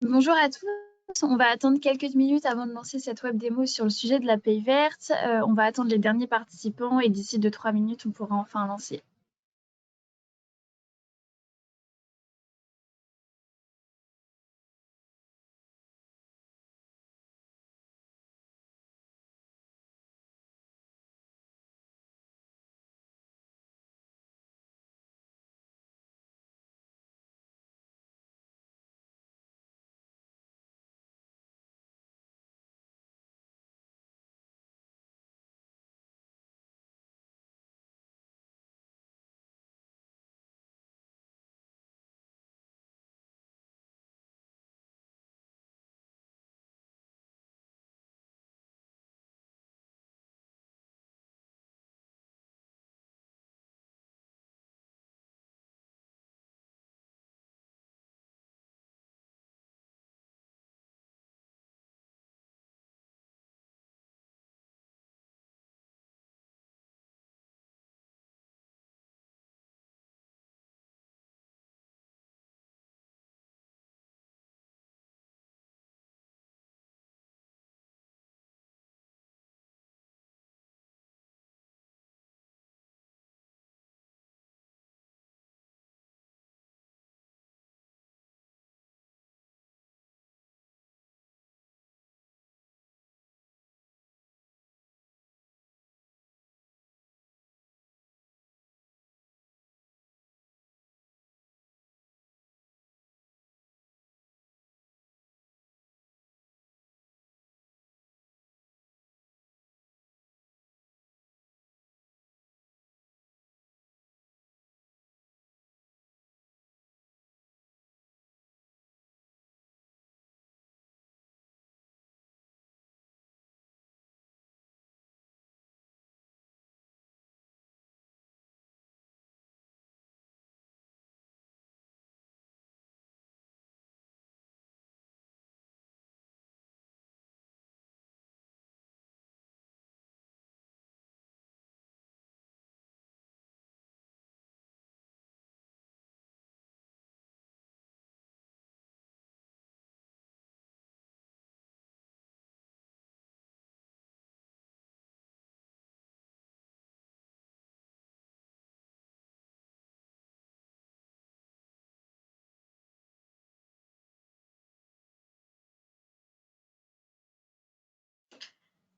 Bonjour à tous. On va attendre quelques minutes avant de lancer cette web démo sur le sujet de la paye verte. On va attendre les derniers participants et d'ici 2-3 minutes, on pourra enfin lancer.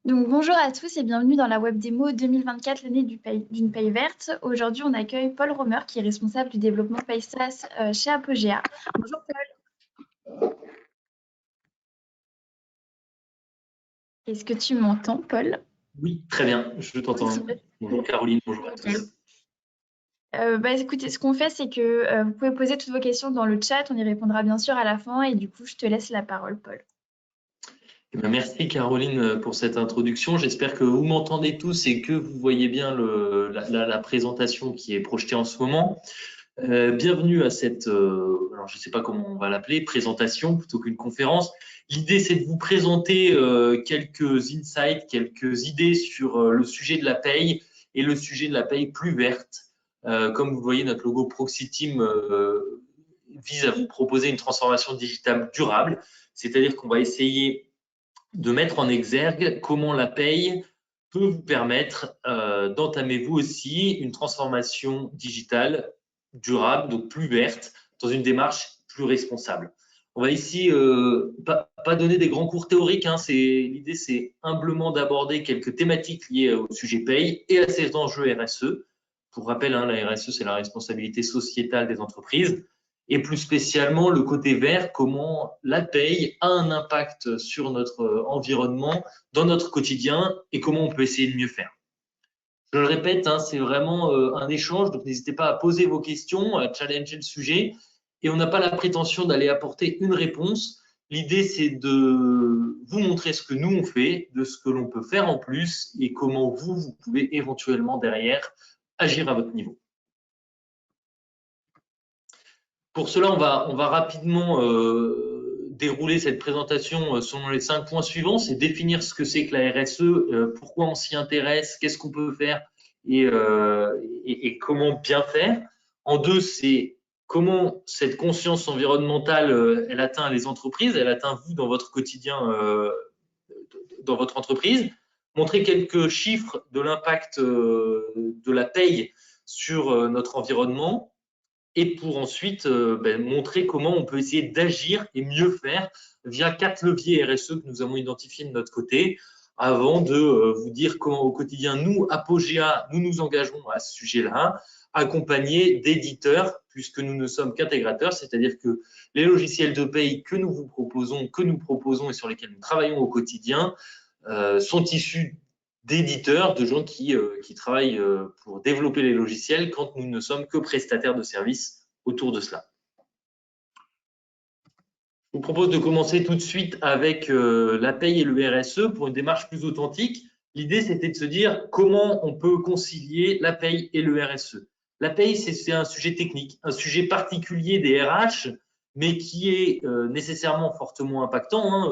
Donc bonjour à tous et bienvenue dans la web démo 2024, l'année d'une paye verte. Aujourd'hui, on accueille Paul Romer qui est responsable du développement PaySAS chez Apogea. Bonjour Paul. Est-ce que tu m'entends, Paul? Oui, très bien, je t'entends. Bonjour Caroline, bonjour à tous. Écoutez, ce qu'on fait, c'est que vous pouvez poser toutes vos questions dans le chat. On y répondra bien sûr à la fin. Et du coup, je te laisse la parole, Paul. Eh bien, merci Caroline pour cette introduction. J'espère que vous m'entendez tous et que vous voyez bien la présentation qui est projetée en ce moment. Bienvenue à cette, alors je ne sais pas comment on va l'appeler, présentation plutôt qu'une conférence. L'idée, c'est de vous présenter quelques insights, quelques idées sur le sujet de la paye et le sujet de la paye plus verte. Comme vous le voyez, notre logo Proxy Team vise à vous proposer une transformation digitale durable, c'est-à-dire qu'on va essayer de mettre en exergue comment la paye peut vous permettre d'entamer vous aussi une transformation digitale durable, donc plus verte, dans une démarche plus responsable. On va ici pas donner des grands cours théoriques, hein, l'idée c'est humblement d'aborder quelques thématiques liées au sujet paye et à ses enjeux RSE. Pour rappel, hein, la RSE c'est la responsabilité sociétale des entreprises. Et plus spécialement le côté vert, comment la paye a un impact sur notre environnement, dans notre quotidien et comment on peut essayer de mieux faire. Je le répète, hein, c'est vraiment un échange, donc n'hésitez pas à poser vos questions, à challenger le sujet et on n'a pas la prétention d'aller apporter une réponse. L'idée, c'est de vous montrer ce que nous on fait, de ce que l'on peut faire en plus et comment vous pouvez éventuellement derrière agir à votre niveau. Pour cela, on va rapidement dérouler cette présentation selon les 5 points suivants. C'est définir ce que c'est que la RSE, pourquoi on s'y intéresse, qu'est-ce qu'on peut faire et comment bien faire. En deux, c'est comment cette conscience environnementale, elle atteint les entreprises, elle atteint vous dans votre quotidien, dans votre entreprise, montrer quelques chiffres de l'impact de la paye sur notre environnement, et pour ensuite montrer comment on peut essayer d'agir et mieux faire via 4 leviers RSE que nous avons identifiés de notre côté, avant de vous dire comment au quotidien, nous, Apogea, nous nous engageons à ce sujet-là, accompagnés d'éditeurs, puisque nous ne sommes qu'intégrateurs, c'est-à-dire que les logiciels de paye que nous vous proposons, que nous proposons et sur lesquels nous travaillons au quotidien, sont issus d'éditeurs, de gens qui travaillent pour développer les logiciels quand nous ne sommes que prestataires de services autour de cela. Je vous propose de commencer tout de suite avec la paye et le RSE pour une démarche plus authentique. L'idée, c'était de se dire comment on peut concilier la paye et le RSE. La paye, c'est un sujet technique, un sujet particulier des RH, mais qui est nécessairement fortement impactant. Hein.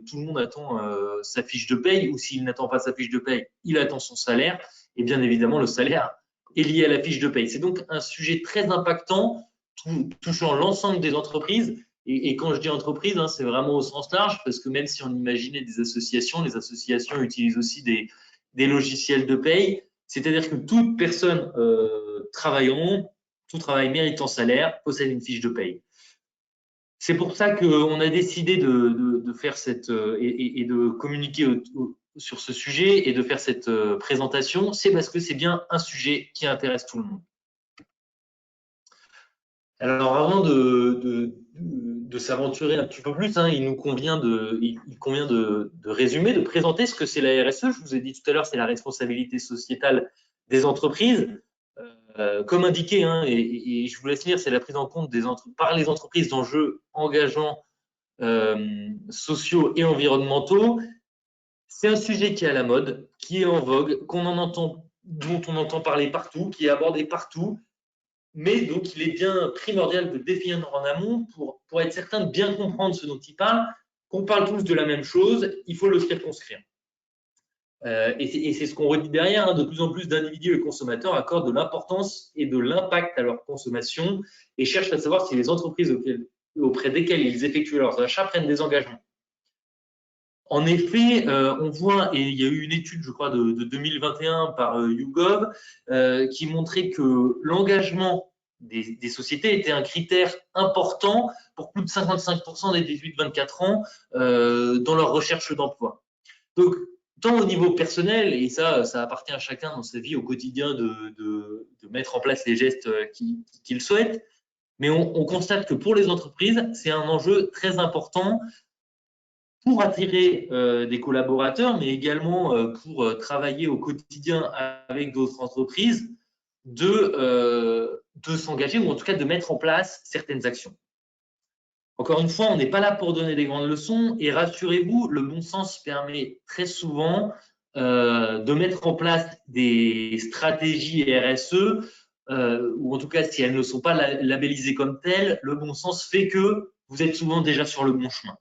Tout le monde attend sa fiche de paye, ou s'il n'attend pas sa fiche de paye, il attend son salaire. Et bien évidemment, le salaire est lié à la fiche de paye. C'est donc un sujet très impactant, touchant l'ensemble des entreprises. Et quand je dis entreprise, hein, c'est vraiment au sens large, parce que même si on imaginait des associations, les associations utilisent aussi des logiciels de paye. C'est-à-dire que toute personne travaillant, tout travail méritant salaire, possède une fiche de paye. C'est pour ça qu'on a décidé de faire cette et de communiquer sur ce sujet et de faire cette présentation. C'est parce que c'est bien un sujet qui intéresse tout le monde. Alors, avant de s'aventurer un petit peu plus, hein, il convient de résumer, de présenter ce que c'est la RSE. Je vous ai dit tout à l'heure, c'est la responsabilité sociétale des entreprises. Comme indiqué, hein, et je vous laisse lire, c'est la prise en compte par les entreprises d'enjeux engageants sociaux et environnementaux. C'est un sujet qui est à la mode, qui est en vogue, dont on entend parler partout, qui est abordé partout. Mais donc, il est bien primordial de définir en amont pour être certain de bien comprendre ce dont il parle, qu'on parle tous de la même chose, il faut le circonscrire. Et c'est ce qu'on redit derrière, hein, de plus en plus d'individus et consommateurs accordent de l'importance et de l'impact à leur consommation et cherchent à savoir si les entreprises auprès desquelles ils effectuent leurs achats prennent des engagements. En effet, on voit, et il y a eu une étude, je crois, de 2021 par YouGov, qui montrait que l'engagement des sociétés était un critère important pour plus de 55% des 18-24 ans dans leur recherche d'emploi. Donc, tant au niveau personnel, et ça appartient à chacun dans sa vie au quotidien de mettre en place les gestes qu'il souhaite, mais on constate que pour les entreprises, c'est un enjeu très important pour attirer des collaborateurs, mais également pour travailler au quotidien avec d'autres entreprises, de s'engager ou en tout cas de mettre en place certaines actions. Encore une fois, on n'est pas là pour donner des grandes leçons et rassurez-vous, le bon sens permet très souvent de mettre en place des stratégies RSE ou en tout cas si elles ne sont pas labellisées comme telles, le bon sens fait que vous êtes souvent déjà sur le bon chemin.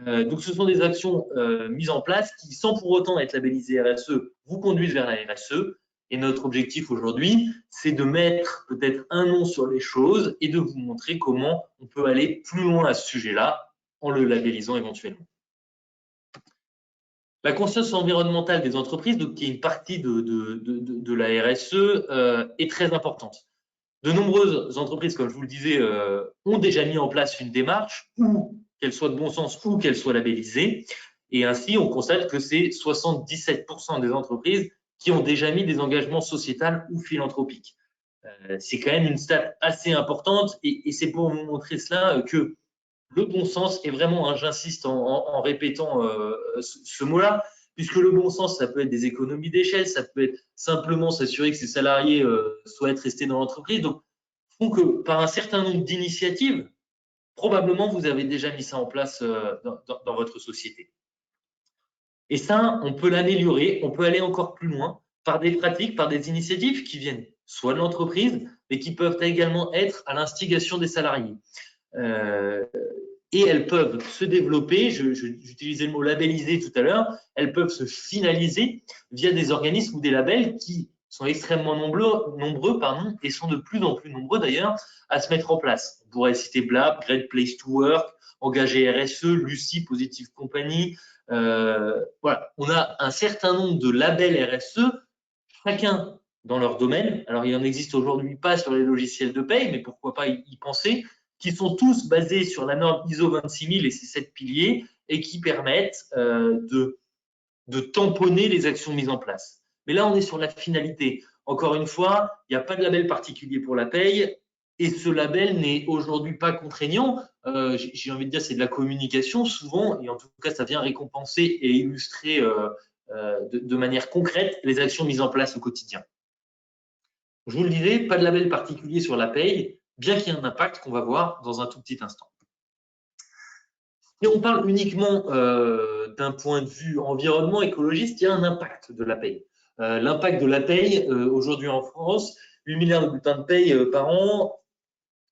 Donc, ce sont des actions mises en place qui, sans pour autant être labellisées RSE, vous conduisent vers la RSE. Et notre objectif aujourd'hui, c'est de mettre peut-être un nom sur les choses et de vous montrer comment on peut aller plus loin à ce sujet-là en le labellisant éventuellement. La conscience environnementale des entreprises, donc, qui est une partie de la RSE, est très importante. De nombreuses entreprises, comme je vous le disais, ont déjà mis en place une démarche ou qu'elle soit de bon sens ou qu'elle soit labellisée. Et ainsi, on constate que c'est 77% des entreprises qui ont déjà mis des engagements sociétals ou philanthropiques. C'est quand même une stat assez importante et c'est pour vous montrer cela que le bon sens est vraiment, hein, j'insiste en répétant ce mot-là, puisque le bon sens, ça peut être des économies d'échelle, ça peut être simplement s'assurer que ses salariés souhaitent rester dans l'entreprise. Donc, font que par un certain nombre d'initiatives, probablement vous avez déjà mis ça en place dans votre société. Et ça, on peut l'améliorer, on peut aller encore plus loin par des pratiques, par des initiatives qui viennent soit de l'entreprise, mais qui peuvent également être à l'instigation des salariés. Et elles peuvent se développer, j'utilisais le mot labelliser tout à l'heure, elles peuvent se finaliser via des organismes ou des labels qui sont extrêmement nombreux et sont de plus en plus nombreux d'ailleurs à se mettre en place. On pourrait citer Blab, Great Place to Work, Engagé RSE, Lucie, Positive Company. Voilà, on a un certain nombre de labels RSE, chacun dans leur domaine. Alors, il n'en existe aujourd'hui pas sur les logiciels de paye, mais pourquoi pas y penser, qui sont tous basés sur la norme ISO 26000 et ses 7 piliers et qui permettent de tamponner les actions mises en place. Mais là, on est sur la finalité. Encore une fois, il n'y a pas de label particulier pour la paye et ce label n'est aujourd'hui pas contraignant. J'ai envie de dire, c'est de la communication souvent, et en tout cas, ça vient récompenser et illustrer de manière concrète les actions mises en place au quotidien. Je vous le disais, pas de label particulier sur la paye, bien qu'il y ait un impact qu'on va voir dans un tout petit instant. Si on parle uniquement d'un point de vue environnement écologiste, il y a un impact de la paye. L'impact de la paye, aujourd'hui en France, 8 milliards de bulletins de paye par an,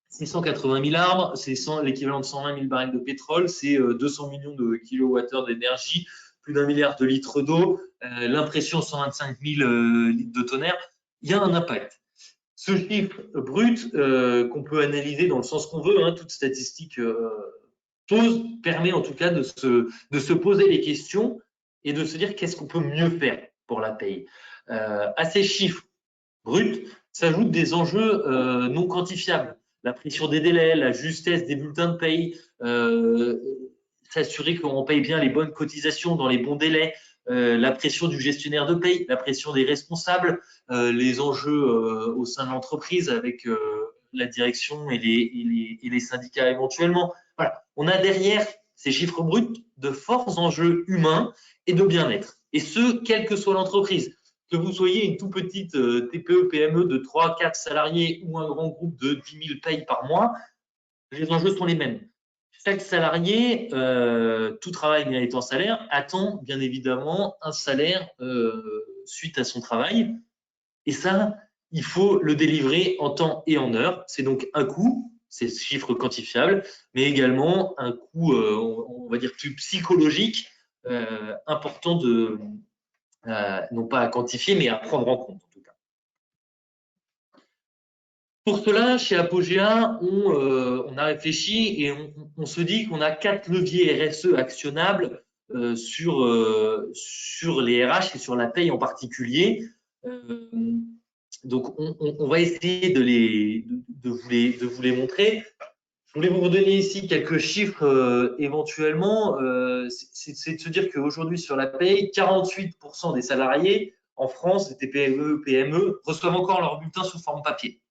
680 000 arbres, c'est l'équivalent de 120 000 barils de pétrole, c'est 200 millions de kilowattheures d'énergie, plus d'1 milliard de litres d'eau, l'impression 125 000 litres de tonnerre. Il y a un impact. Ce chiffre brut qu'on peut analyser dans le sens qu'on veut, toute statistique permet en tout cas de se poser les questions et de se dire qu'est-ce qu'on peut mieux faire pour la paye. À ces chiffres bruts s'ajoutent des enjeux non quantifiables. La pression des délais, la justesse des bulletins de paye, s'assurer qu'on paye bien les bonnes cotisations dans les bons délais, la pression du gestionnaire de paye, la pression des responsables, les enjeux au sein de l'entreprise avec la direction et les syndicats éventuellement. Voilà. On a derrière ces chiffres bruts de forts enjeux humains et de bien-être. Et ce, quelle que soit l'entreprise. Que vous soyez une toute petite TPE, PME de 3-4 salariés ou un grand groupe de 10 000 payes par mois, les enjeux sont les mêmes. Chaque salarié, tout travail méritant salaire, attend bien évidemment un salaire suite à son travail. Et ça, il faut le délivrer en temps et en heure. C'est donc un coût, c'est ce chiffre quantifiable, mais également un coût, on va dire, plus psychologique, important non pas à quantifier, mais à prendre en compte en tout cas. Pour cela, chez Apogea, on a réfléchi et on se dit qu'on a 4 leviers RSE actionnables sur les RH et sur la paye en particulier. Donc, on va essayer de vous les montrer. Je voulais vous redonner ici quelques chiffres éventuellement. C'est de se dire qu'aujourd'hui, sur la paye, 48% des salariés en France, des TPE, PME, reçoivent encore leur bulletin sous forme papier.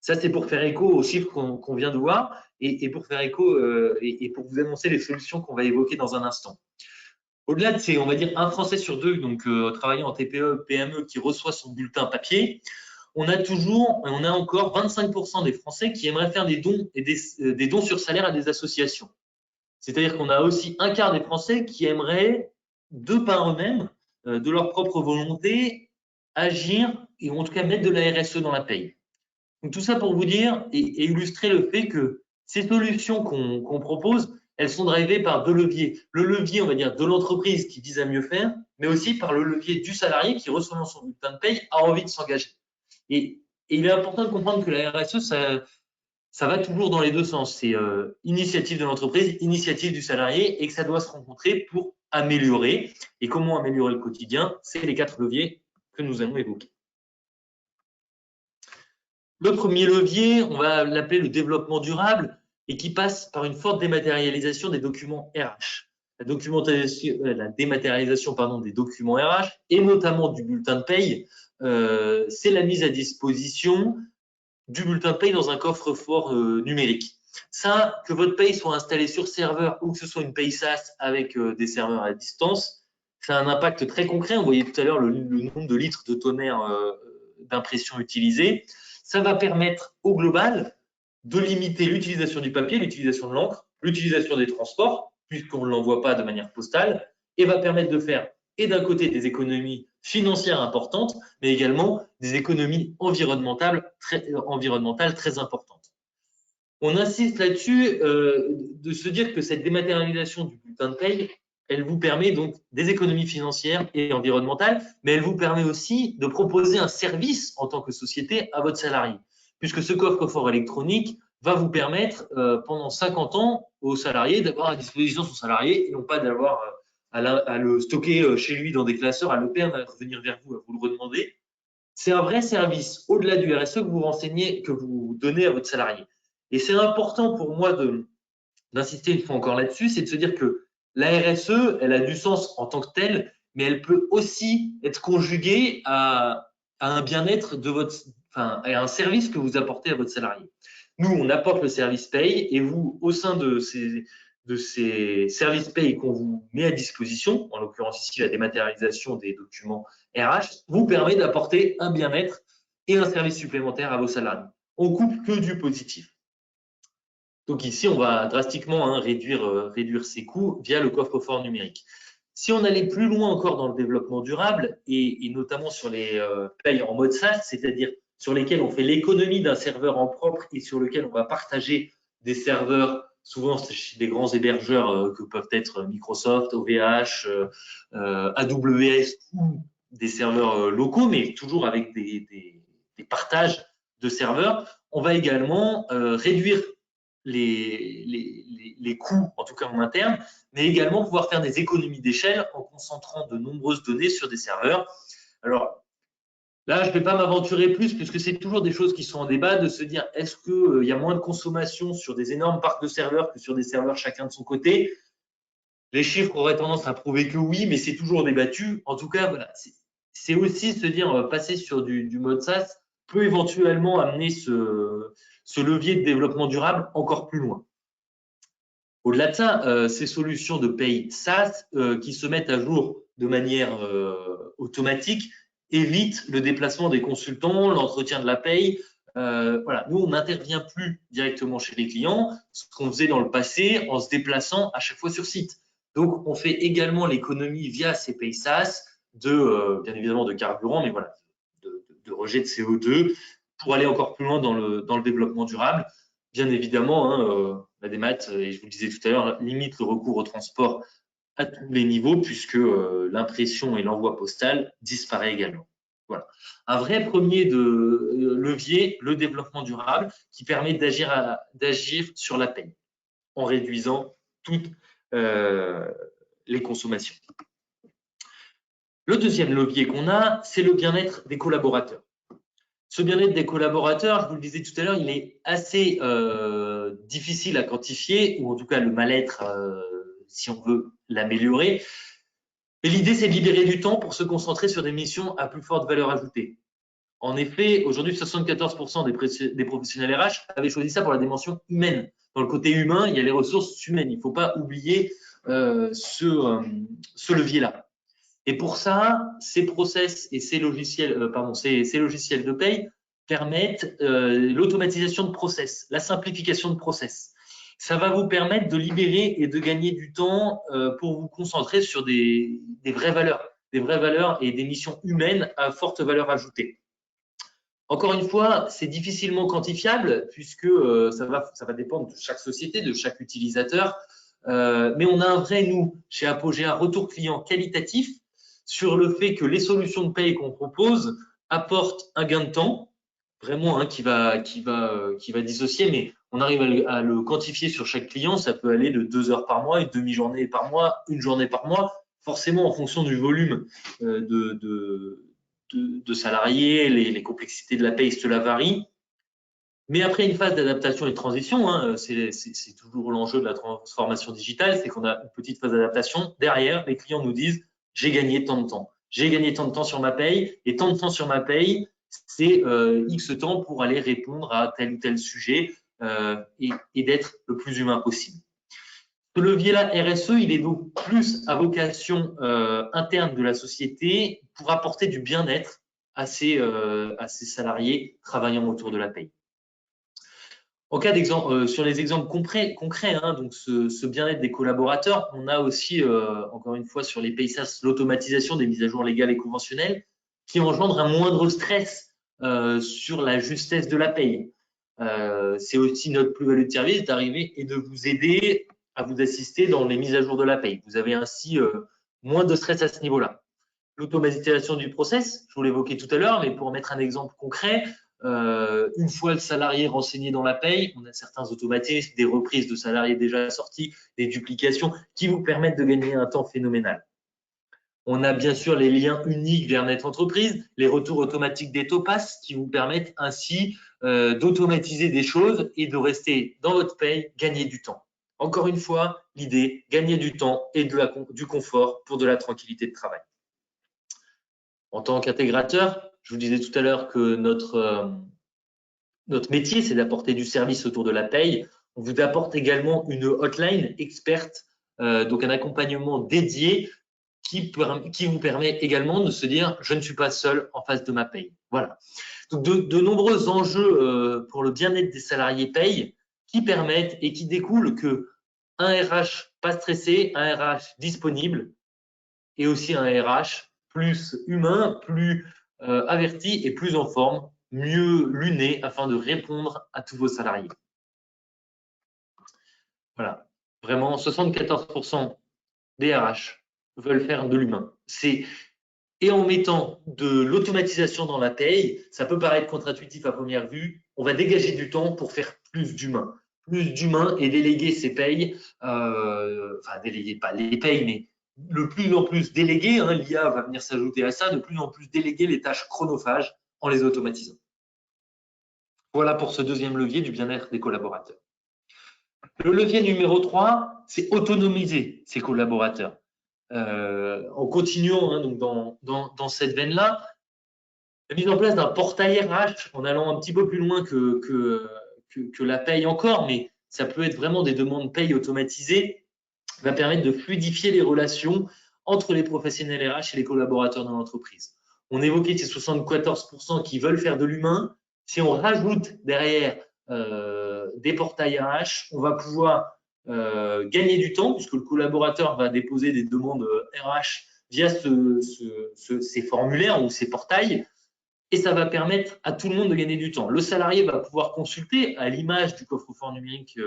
Ça, c'est pour faire écho aux chiffres qu'on vient de voir et pour faire écho et pour vous annoncer les solutions qu'on va évoquer dans un instant. Au-delà de ces, on va dire, un Français sur deux donc travaillant en TPE, PME qui reçoit son bulletin papier, on a encore 25% des Français qui aimeraient faire des dons et des dons sur salaire à des associations. C'est-à-dire qu'on a aussi un quart des Français qui aimeraient, de par eux-mêmes, de leur propre volonté, agir et en tout cas mettre de la RSE dans la paye. Donc tout ça pour vous dire et illustrer le fait que ces solutions qu'on propose, elles sont drivées par deux leviers. Le levier, on va dire, de l'entreprise qui vise à mieux faire, mais aussi par le levier du salarié qui, recevant son bulletin de paye, a envie de s'engager. Et il est important de comprendre que la RSE, ça va toujours dans les deux sens. C'est initiative de l'entreprise, initiative du salarié et que ça doit se rencontrer pour améliorer. Et comment améliorer le quotidien? C'est les 4 leviers que nous allons évoquer. Le premier levier, on va l'appeler le développement durable et qui passe par une forte dématérialisation des documents RH. La dématérialisation des documents RH et notamment du bulletin de paye, c'est la mise à disposition du bulletin de paye dans un coffre-fort numérique. Ça, que votre paye soit installée sur serveur ou que ce soit une paye SaaS avec des serveurs à distance, ça a un impact très concret. On voyait tout à l'heure le nombre de litres de tonnerre d'impression utilisés. Ça va permettre au global de limiter l'utilisation du papier, l'utilisation de l'encre, l'utilisation des transports, puisqu'on ne l'envoie pas de manière postale, et va permettre de faire, et d'un côté, des économies financières importantes, mais également des économies environnementales très importantes. On insiste là-dessus de se dire que cette dématérialisation du bulletin de paye, Elle vous permet donc des économies financières et environnementales, mais elle vous permet aussi de proposer un service en tant que société à votre salarié, puisque ce coffre-fort électronique va vous permettre pendant 50 ans aux salariés d'avoir à disposition son salarié et non pas d'avoir à le stocker chez lui dans des classeurs, à le perdre, à revenir vers vous, à vous le redemander. C'est un vrai service au-delà du RSE que vous renseignez, que vous donnez à votre salarié. Et c'est important pour moi d'insister une fois encore là-dessus, c'est de se dire que la RSE, elle a du sens en tant que telle, mais elle peut aussi être conjuguée à un bien-être de votre, enfin, à un service que vous apportez à votre salarié. Nous, on apporte le service paye et vous, au sein de ces services paye qu'on vous met à disposition, en l'occurrence ici la dématérialisation des documents RH, vous permet d'apporter un bien-être et un service supplémentaire à vos salariés. On coupe que du positif. Donc ici, on va drastiquement réduire ses coûts via le coffre-fort numérique. Si on allait plus loin encore dans le développement durable, et notamment sur les payes en mode SaaS, c'est-à-dire sur lesquels on fait l'économie d'un serveur en propre et sur lequel on va partager des serveurs, souvent chez des grands hébergeurs que peuvent être Microsoft, OVH, AWS ou des serveurs locaux, mais toujours avec des partages de serveurs, on va également réduire les coûts, en tout cas en interne, mais également pouvoir faire des économies d'échelle en concentrant de nombreuses données sur des serveurs. Alors là, je ne vais pas m'aventurer plus puisque c'est toujours des choses qui sont en débat, de se dire est-ce qu'il y a moins de consommation sur des énormes parcs de serveurs que sur des serveurs chacun de son côté? Les chiffres auraient tendance à prouver que oui, mais c'est toujours débattu. En tout cas, voilà, c'est aussi se dire passer sur du mode SaaS peut éventuellement amener ce levier de développement durable encore plus loin. Au-delà de ça, ces solutions de paye SaaS qui se mettent à jour de manière automatique évitent le déplacement des consultants, l'entretien de la paye. Voilà, nous, on n'intervient plus directement chez les clients, ce qu'on faisait dans le passé en se déplaçant à chaque fois sur site. Donc, on fait également l'économie via ces payes SaaS bien évidemment de carburant, mais voilà, de rejet de CO2 pour aller encore plus loin dans le développement durable. Bien évidemment, hein, la démat, et je vous le disais tout à l'heure, limite le recours au transport à tous les niveaux puisque l'impression et l'envoi postal disparaît également. Voilà. Un vrai premier levier, le développement durable, qui permet d'agir sur la paye en réduisant toutes les consommations. Le deuxième levier qu'on a, c'est le bien-être des collaborateurs. Ce bien-être des collaborateurs, je vous le disais tout à l'heure, il est assez difficile à quantifier, ou en tout cas le mal-être, si on veut l'améliorer. Et l'idée, c'est de libérer du temps pour se concentrer sur des missions à plus forte valeur ajoutée. En effet, aujourd'hui, 74% des professionnels RH avaient choisi ça pour la dimension humaine. Dans le côté humain, il y a les ressources humaines. Il ne faut pas oublier ce levier-là. Et pour ça, ces process et ces logiciels de paye permettent l'automatisation de process, la simplification de process. Ça va vous permettre de libérer et de gagner du temps pour vous concentrer sur des vraies valeurs et des missions humaines à forte valeur ajoutée. Encore une fois, c'est difficilement quantifiable puisque ça va dépendre de chaque société, de chaque utilisateur. Mais on a un vrai, nous, chez Apogea, retour client qualitatif sur le fait que les solutions de paye qu'on propose apportent un gain de temps, vraiment hein, qui va dissocier, mais on arrive à le quantifier sur chaque client. Ça peut aller de 2 heures par mois, une demi-journée par mois, une journée par mois, forcément en fonction du volume de salariés, les complexités de la paye, cela varie. Mais après une phase d'adaptation et de transition, hein, c'est toujours l'enjeu de la transformation digitale, c'est qu'on a une petite phase d'adaptation. Derrière, les clients nous disent « j'ai gagné tant de temps. J'ai gagné tant de temps sur ma paye et tant de temps sur ma paye, c'est X temps pour aller répondre à tel ou tel sujet et d'être le plus humain possible. » Ce levier-là, RSE, il est donc plus à vocation interne de la société pour apporter du bien-être à ces salariés travaillant autour de la paye. En cas d'exemple, sur les exemples concrets, hein, donc ce bien-être des collaborateurs, on a aussi, encore une fois, sur les payes SaaS, l'automatisation des mises à jour légales et conventionnelles qui engendre un moindre stress sur la justesse de la paye. C'est aussi notre plus-value de service d'arriver et de vous aider à vous assister dans les mises à jour de la paye. Vous avez ainsi moins de stress à ce niveau-là. L'automatisation du process, je vous l'évoquais tout à l'heure, mais pour mettre un exemple concret, une fois le salarié renseigné dans la paye, on a certains automatismes, des reprises de salariés déjà sortis, des duplications qui vous permettent de gagner un temps phénoménal. On a bien sûr les liens uniques vers notre entreprise, les retours automatiques des topasses qui vous permettent ainsi d'automatiser des choses et de rester dans votre paye, gagner du temps. Encore une fois, l'idée, gagner du temps et du confort pour de la tranquillité de travail. En tant qu'intégrateur, je vous disais tout à l'heure que notre métier, c'est d'apporter du service autour de la paye. On vous apporte également une hotline experte, donc un accompagnement dédié qui vous permet également de se dire « je ne suis pas seul en face de ma paye ». Voilà. Donc, de nombreux enjeux pour le bien-être des salariés paye qui permettent et qui découlent que un RH pas stressé, un RH disponible et aussi un RH plus humain, plus averti et plus en forme, mieux luné afin de répondre à tous vos salariés. Voilà. Vraiment, 74% des RH veulent faire de l'humain. Et en mettant de l'automatisation dans la paye, ça peut paraître contre-intuitif à première vue, on va dégager du temps pour faire plus d'humain. Plus d'humain et déléguer ces payes, enfin déléguer pas les payes, mais le plus en plus déléguer, hein, l'IA va venir s'ajouter à ça, de plus en plus déléguer les tâches chronophages en les automatisant. Voilà pour ce deuxième levier du bien-être des collaborateurs. Le levier numéro 3, c'est autonomiser ses collaborateurs. En continuant hein, donc dans cette veine-là, la mise en place d'un portail RH en allant un petit peu plus loin que la paye encore, mais ça peut être vraiment des demandes paye automatisées, va permettre de fluidifier les relations entre les professionnels RH et les collaborateurs dans l'entreprise. On évoquait ces 74% qui veulent faire de l'humain. Si on rajoute derrière des portails RH, on va pouvoir gagner du temps puisque le collaborateur va déposer des demandes RH via ces formulaires ou ces portails et ça va permettre à tout le monde de gagner du temps. Le salarié va pouvoir consulter à l'image du coffre-fort numérique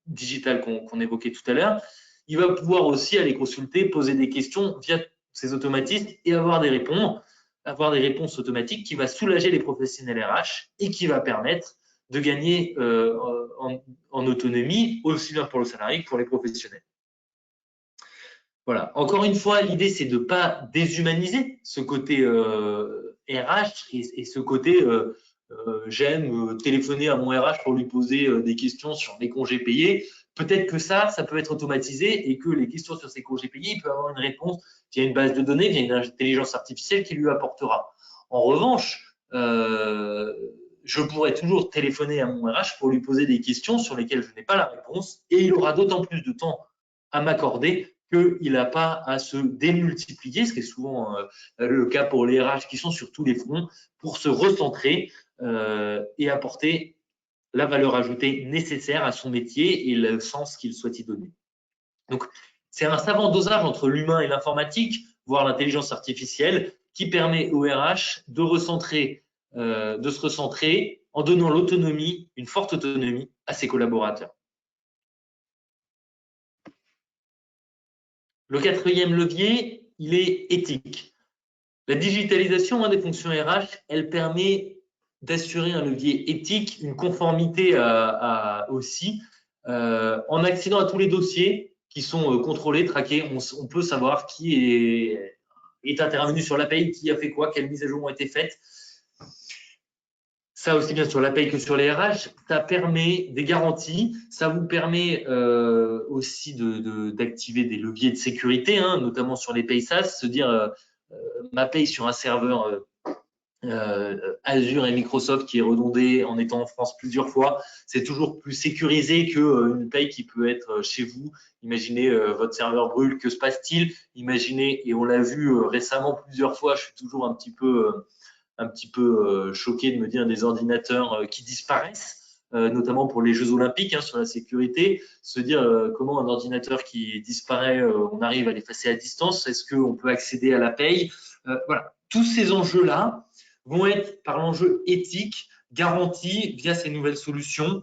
digital qu'on évoquait tout à l'heure. Il va pouvoir aussi aller consulter, poser des questions via ces automatismes et avoir des réponses automatiques qui va soulager les professionnels RH et qui va permettre de gagner en autonomie, aussi bien pour le salarié que pour les professionnels. Voilà. Encore une fois, l'idée, c'est de ne pas déshumaniser ce côté RH et ce côté j'aime téléphoner à mon RH pour lui poser des questions sur les congés payés. Peut-être que ça peut être automatisé et que les questions sur ces congés payés, il peut avoir une réponse via une base de données, via une intelligence artificielle qui lui apportera. En revanche, je pourrais toujours téléphoner à mon RH pour lui poser des questions sur lesquelles je n'ai pas la réponse et il aura d'autant plus de temps à m'accorder qu'il n'a pas à se démultiplier, ce qui est souvent le cas pour les RH qui sont sur tous les fronts, pour se recentrer et apporter la valeur ajoutée nécessaire à son métier et le sens qu'il souhaite y donner. Donc, c'est un savant dosage entre l'humain et l'informatique, voire l'intelligence artificielle, qui permet au RH de se recentrer en donnant l'autonomie, une forte autonomie à ses collaborateurs. Le quatrième levier, il est éthique. La digitalisation des fonctions RH, elle permet d'assurer un levier éthique, une conformité aussi. En accédant à tous les dossiers qui sont contrôlés, traqués, on peut savoir qui est intervenu sur la paye, qui a fait quoi, quelles mises à jour ont été faites. Ça aussi bien sur la paye que sur les RH, ça permet des garanties, ça vous permet aussi d'activer des leviers de sécurité, hein, notamment sur les payes SaaS, se dire ma paye sur un serveur Azure et Microsoft qui est redondé en étant en France plusieurs fois, c'est toujours plus sécurisé qu'une paye qui peut être chez vous. Imaginez votre serveur brûle, que se passe-t-il? Imaginez, et on l'a vu récemment plusieurs fois, je suis toujours un petit peu choqué de me dire des ordinateurs qui disparaissent, notamment pour les Jeux Olympiques, hein, sur la sécurité, se dire comment un ordinateur qui disparaît, on arrive à l'effacer à distance, est-ce qu'on peut accéder à la paye? Voilà, tous ces enjeux-là vont être, par l'enjeu éthique, garantis via ces nouvelles solutions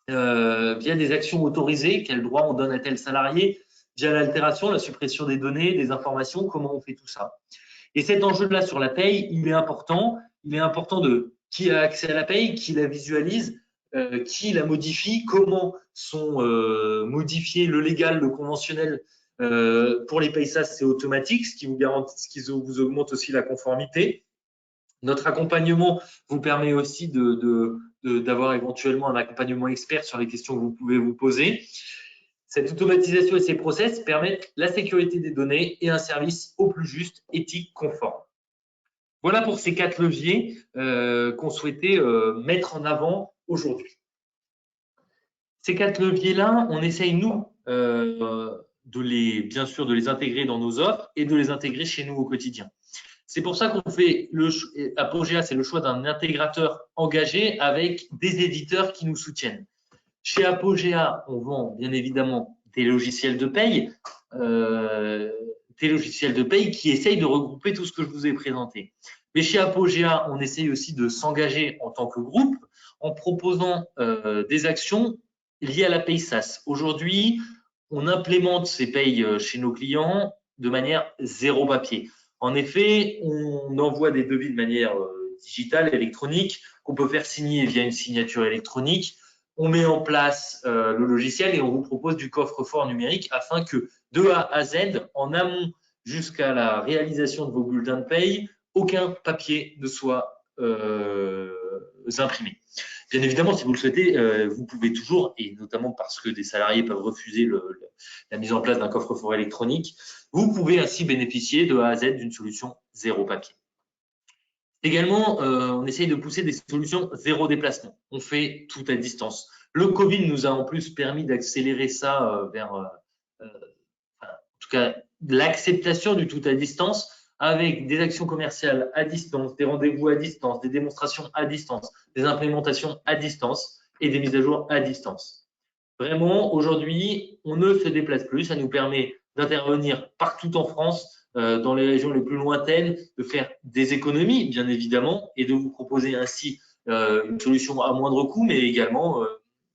via des actions autorisées, quel droit on donne à tel salarié, via l'altération, la suppression des données, des informations, comment on fait tout ça. Et cet enjeu-là sur la paye, il est important. Il est important de qui a accès à la paye, qui la visualise, qui la modifie, comment sont modifiés le légal, le conventionnel. Pour les payes SaaS, c'est automatique, ce qui vous garantit, ce qui vous augmente aussi la conformité. Notre accompagnement vous permet aussi d'avoir éventuellement un accompagnement expert sur les questions que vous pouvez vous poser. Cette automatisation et ces process permettent la sécurité des données et un service au plus juste, éthique, conforme. Voilà pour ces 4 leviers qu'on souhaitait mettre en avant aujourd'hui. Ces 4 leviers-là, on essaye, nous, bien sûr, de les intégrer dans nos offres et de les intégrer chez nous au quotidien. C'est pour ça qu'on fait Apogea, c'est le choix d'un intégrateur engagé avec des éditeurs qui nous soutiennent. Chez Apogea, on vend bien évidemment des logiciels de paye qui essayent de regrouper tout ce que je vous ai présenté. Mais chez Apogea, on essaye aussi de s'engager en tant que groupe en proposant des actions liées à la paye SaaS. Aujourd'hui, on implémente ces payes chez nos clients de manière zéro papier. En effet, on envoie des devis de manière digitale, électronique, qu'on peut faire signer via une signature électronique. On met en place le logiciel et on vous propose du coffre-fort numérique afin que de A à Z, en amont jusqu'à la réalisation de vos bulletins de paye, aucun papier ne soit imprimé. Bien évidemment, si vous le souhaitez, vous pouvez toujours, et notamment parce que des salariés peuvent refuser la mise en place d'un coffre-fort électronique, vous pouvez ainsi bénéficier de A à Z d'une solution zéro papier. Également, on essaye de pousser des solutions zéro déplacement. On fait tout à distance. Le Covid nous a en plus permis d'accélérer ça vers, en tout cas, l'acceptation du tout à distance avec des actions commerciales à distance, des rendez-vous à distance, des démonstrations à distance, des implémentations à distance et des mises à jour à distance. Vraiment, aujourd'hui, on ne se déplace plus. Ça nous permet d'intervenir partout en France, dans les régions les plus lointaines, de faire des économies, bien évidemment, et de vous proposer ainsi une solution à moindre coût, mais également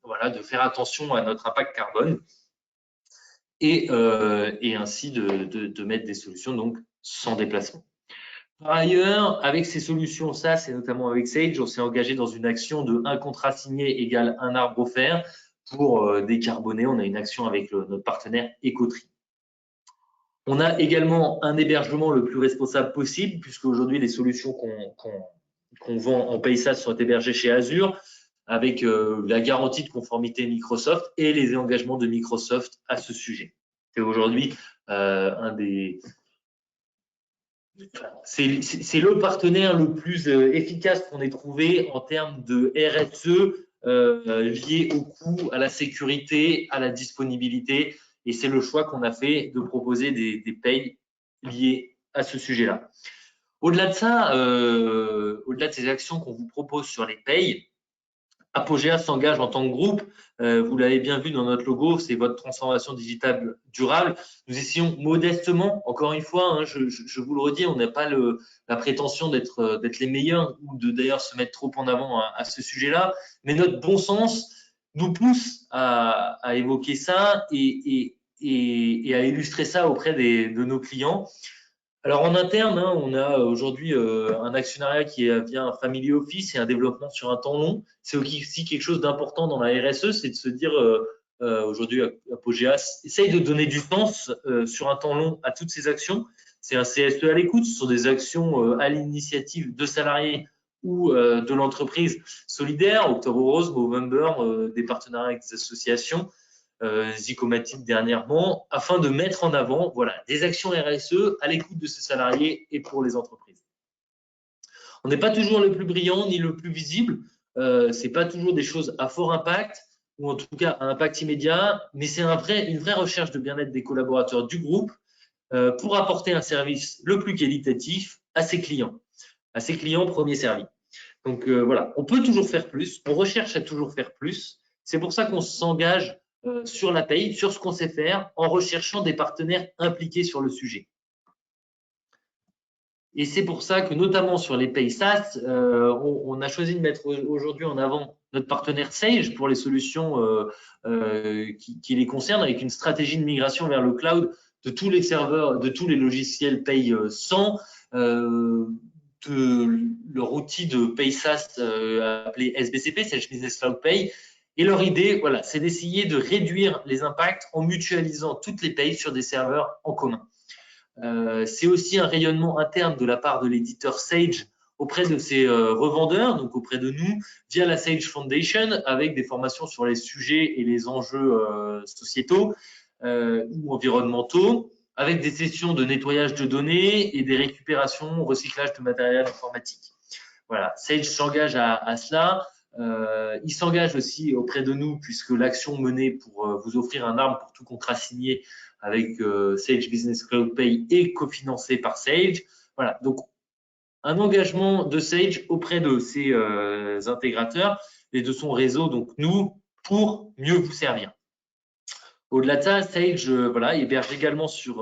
voilà, de faire attention à notre impact carbone et ainsi de mettre des solutions donc sans déplacement. Par ailleurs, avec ces solutions SaaS et notamment avec Sage, on s'est engagé dans une action de un contrat signé égale un arbre offert pour décarboner. On a une action avec notre partenaire Ecotree. On a également un hébergement le plus responsable possible, puisque aujourd'hui les solutions qu'on vend en paye SaaS sont hébergées chez Azure, avec la garantie de conformité Microsoft et les engagements de Microsoft à ce sujet. C'est aujourd'hui c'est le partenaire le plus efficace qu'on ait trouvé en termes de RSE lié au coût, à la sécurité, à la disponibilité. Et c'est le choix qu'on a fait de proposer des payes liées à ce sujet-là. Au-delà de ça, au-delà de ces actions qu'on vous propose sur les payes, Apogea s'engage en tant que groupe. Vous l'avez bien vu dans notre logo, c'est votre transformation digitale durable. Nous essayons modestement, encore une fois, hein, je vous le redis, on n'a pas la prétention d'être les meilleurs ou de d'ailleurs se mettre trop en avant à ce sujet-là, mais notre bon sens nous pousse à évoquer ça et à illustrer ça auprès de nos clients. Alors en interne, hein, on a aujourd'hui un actionnariat qui est via un family office et un développement sur un temps long. C'est aussi quelque chose d'important dans la RSE, c'est de se dire aujourd'hui Apogea essaye de donner du sens sur un temps long à toutes ces actions. C'est un CSE à l'écoute, ce sont des actions à l'initiative de salariés ou de l'entreprise solidaire, Octobre Rose, Movember, des partenariats avec des associations. Zicomatic dernièrement, afin de mettre en avant voilà, des actions RSE à l'écoute de ses salariés et pour les entreprises. On n'est pas toujours le plus brillant ni le plus visible, ce n'est pas toujours des choses à fort impact ou en tout cas à impact immédiat, mais c'est une vraie recherche de bien-être des collaborateurs du groupe pour apporter un service le plus qualitatif à ses clients premier servi. Donc voilà, on peut toujours faire plus, on recherche à toujours faire plus, c'est pour ça qu'on s'engage sur la paye, sur ce qu'on sait faire, en recherchant des partenaires impliqués sur le sujet. Et c'est pour ça que, notamment sur les payes SaaS, on a choisi de mettre aujourd'hui en avant notre partenaire Sage pour les solutions qui les concernent, avec une stratégie de migration vers le cloud de tous les serveurs, de tous les logiciels Pay 100, de leur outil de Pay SaaS appelé SBCP, Sage Business Cloud Pay. Et leur idée, voilà, c'est d'essayer de réduire les impacts en mutualisant toutes les payes sur des serveurs en commun. C'est aussi un rayonnement interne de la part de l'éditeur Sage auprès de ses revendeurs, donc auprès de nous, via la Sage Foundation, avec des formations sur les sujets et les enjeux sociétaux ou environnementaux, avec des sessions de nettoyage de données et des récupérations, recyclage de matériel informatique. Voilà, Sage s'engage à cela. Il s'engage aussi auprès de nous, puisque l'action menée pour vous offrir un arbre pour tout contrat signé avec Sage Business Cloud Pay est cofinancée par Sage. Voilà, donc un engagement de Sage auprès de ses intégrateurs et de son réseau, donc nous, pour mieux vous servir. Au-delà de ça, Sage voilà, héberge également sur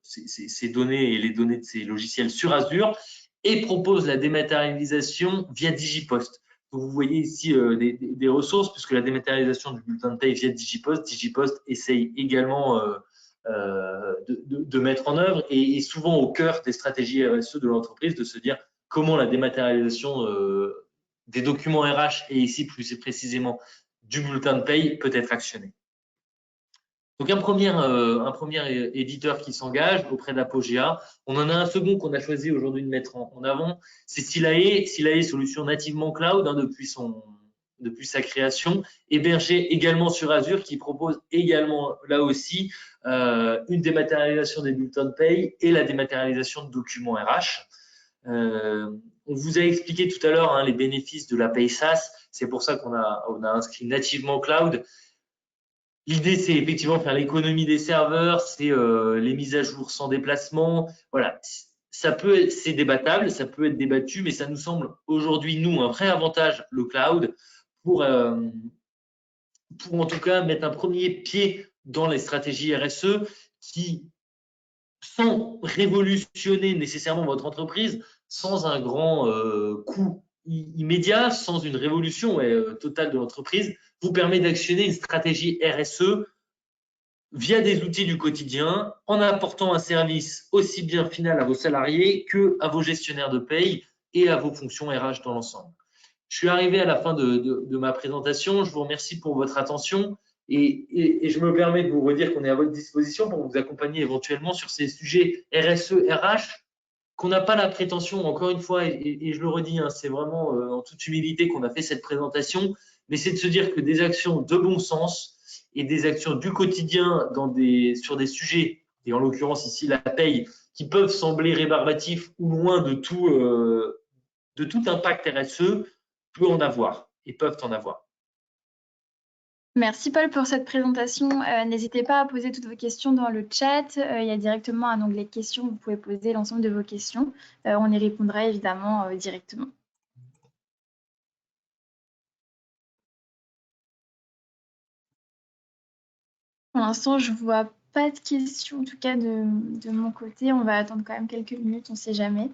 ces données et les données de ses logiciels sur Azure et propose la dématérialisation via Digipost. Donc, vous voyez ici des ressources, puisque la dématérialisation du bulletin de paye via Digipost essaye également de mettre en œuvre et est souvent au cœur des stratégies RSE de l'entreprise, de se dire comment la dématérialisation des documents RH et ici plus précisément du bulletin de paye peut être actionnée. Donc un premier éditeur qui s'engage auprès d'Apogea. On en a un second qu'on a choisi aujourd'hui de mettre en avant, c'est Silae. Silae, solution nativement cloud depuis sa création, hébergée également sur Azure, qui propose également là aussi une dématérialisation des bulletins de paye et la dématérialisation de documents RH. On vous a expliqué tout à l'heure les bénéfices de la Pay SaaS. C'est pour ça qu'on a inscrit nativement cloud. L'idée, c'est effectivement faire l'économie des serveurs, c'est les mises à jour sans déplacement. Voilà, c'est débattable, ça peut être débattu, mais ça nous semble aujourd'hui, nous, un vrai avantage, le cloud, pour en tout cas mettre un premier pied dans les stratégies RSE qui, sans révolutionner nécessairement votre entreprise, sans un grand coût immédiat, sans une révolution totale de l'entreprise, vous permet d'actionner une stratégie RSE via des outils du quotidien, en apportant un service aussi bien final à vos salariés que à vos gestionnaires de paye et à vos fonctions RH dans l'ensemble. Je suis arrivé à la fin de ma présentation. Je vous remercie pour votre attention et je me permets de vous redire qu'on est à votre disposition pour vous accompagner éventuellement sur ces sujets RSE, RH, qu'on n'a pas la prétention, encore une fois, et je le redis, c'est vraiment en toute humilité qu'on a fait cette présentation, mais c'est de se dire que des actions de bon sens et des actions du quotidien sur des sujets, et en l'occurrence ici la paye, qui peuvent sembler rébarbatifs ou loin de tout impact RSE, peut en avoir et peuvent en avoir. Merci Paul pour cette présentation. N'hésitez pas à poser toutes vos questions dans le chat. Il y a directement un onglet questions. Vous pouvez poser l'ensemble de vos questions. On y répondra évidemment directement. Pour l'instant, je ne vois pas de questions, en tout cas de mon côté. On va attendre quand même quelques minutes, on ne sait jamais.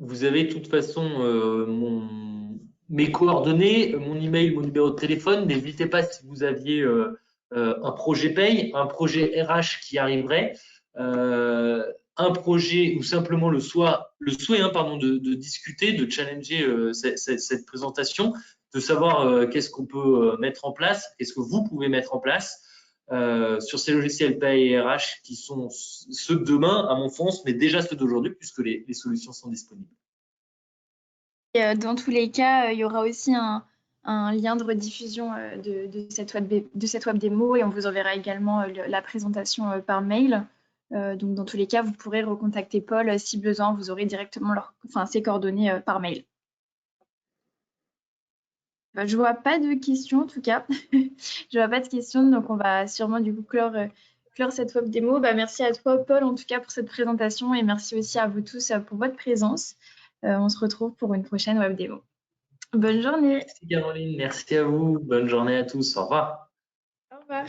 Vous avez de toute façon mes coordonnées, mon email, mon numéro de téléphone. N'hésitez pas si vous aviez un projet paye, un projet RH qui arriverait, un projet ou simplement le souhait de discuter, de challenger cette présentation, de savoir qu'est-ce qu'on peut mettre en place, qu'est-ce que vous pouvez mettre en place sur ces logiciels paye et RH qui sont ceux de demain, à mon sens, mais déjà ceux d'aujourd'hui, puisque les solutions sont disponibles. Et dans tous les cas, il y aura aussi un lien de rediffusion de cette web démo et on vous enverra également la présentation par mail. Donc, dans tous les cas, vous pourrez recontacter Paul si besoin. Vous aurez directement ses coordonnées par mail. Je ne vois pas de questions, en tout cas. Je ne vois pas de questions, donc on va sûrement du coup clore cette web démo. Merci à toi, Paul, en tout cas, pour cette présentation et merci aussi à vous tous pour votre présence. On se retrouve pour une prochaine web démo. Bonne journée. Merci Caroline, merci à vous. Bonne journée à tous. Au revoir. Au revoir.